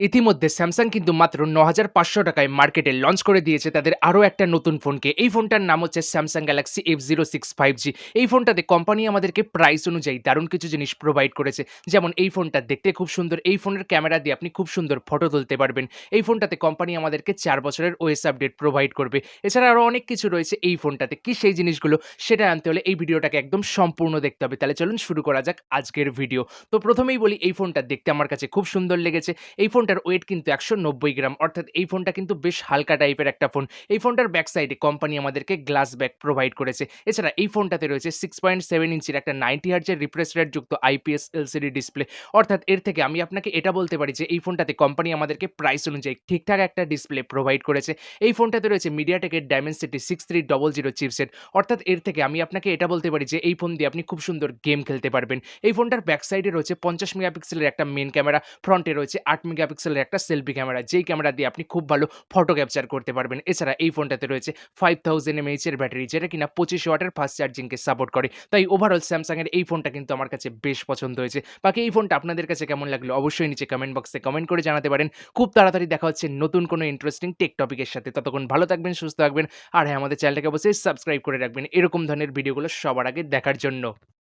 ইতিমধ্যে স্যামসাং কিন্তু মাত্র ৳৯,৫০০ য় মার্কেটে লঞ্চ করে দিয়েছে তাদের আরও একটা নতুন ফোনকে। এই ফোনটার নাম হচ্ছে স্যামসাং গ্যালাক্সি F06 5G। এই ফোনটাতে কোম্পানি আমাদেরকে প্রাইস অনুযায়ী দারুণ কিছু জিনিস প্রোভাইড করেছে। যেমন এই ফোনটা দেখতে খুব সুন্দর। এই ফোনের ক্যামেরা দিয়ে আপনি খুব সুন্দর ফটো তুলতে পারবেন। এই ফোনটাতে কোম্পানি আমাদেরকে ৪ বছরের ওএস আপডেট প্রোভাইড করবে। এছাড়া আরও অনেক কিছু রয়েছে এই ফোনটাতে। কি সেই জিনিসগুলো? সেটা জানতে হলে এই ভিডিওটাকে একদম সম্পূর্ণ দেখতে হবে। তাহলে চলুন শুরু করা যাক আজকের ভিডিও। তো ১ম এই বলি এই ফোনটা দেখতে আমার কাছে খুব সুন্দর লেগেছে। এই ফোনটার ওয়েট কিন্তু ১৯০ গ্রাম। অর্থাৎ এই ফোনটা কিন্তু বেশ হালকা টাইপের একটা ফোন। এই ফোনটার ব্যাক সাইডে কোম্পানি আমাদেরকে গ্লাস ব্যাক প্রোভাইড করেছে। এছাড়া এই ফোনটাতে রয়েছে 6.7 ইঞ্চির একটা 90 হার্টজের রিফ্রেশ রেট যুক্ত আইপিএস এলসিডি ডিসপ্লে। অর্থাৎ এর থেকে আমি আপনাকে এটা বলতে পারি যে এই ফোনটাতে কোম্পানি আমাদেরকে প্রাইস অনুযায়ী ঠিকঠাক একটা ডিসপ্লে প্রোভাইড করেছে। এই ফোনটাতে রয়েছে MediaTekের Dimensity 6300 চিপসেট। অর্থাৎ এর থেকে আমি আপনাকে এটা বলতে পারি যে এই ফোন দিয়ে আপনি খুব সুন্দর গেম খেলতে পারবেন। এই ফোনটার ব্যাক সাইডে রয়েছে ৫০ মেগাপিক্সেলের একটা মেইন ক্যামেরা, ফ্রন্টে রয়েছে ৮ মেগাপিক্সেলের একটা সেলফি ক্যামেরা, যেই ক্যামেরা দিয়ে আপনি খুব ভালো ফটো ক্যাপচার করতে পারবেন। এছাড়া এই ফোনটাতে রয়েছে 5000 এমএএইচ এর ব্যাটারি, যেটা কিনা ২৫ ওয়াটের ফাস্ট চার্জিংকে সাপোর্ট করে। তাই ওভারঅল স্যামসাং এর এই ফোনটা কিন্তু আমার কাছে বেশ পছন্দ হয়েছে। বাকি এই ফোনটা আপনাদের কাছে কেমন লাগলো অবশ্যই নিচে কমেন্ট বক্সে কমেন্ট করে জানাতে পারেন। খুব তাড়াতাড়ি দেখা হচ্ছে নতুন কোনো ইন্টারেস্টিং টেক টপিকের সাথে। ততক্ষণ ভালো থাকবেন, সুস্থ থাকবেন। আর হ্যাঁ, আমাদের চ্যানেলটাকে অবশ্যই সাবস্ক্রাইব করে রাখবেন এরকম ধরনের ভিডিওগুলো সবার আগে দেখার জন্য।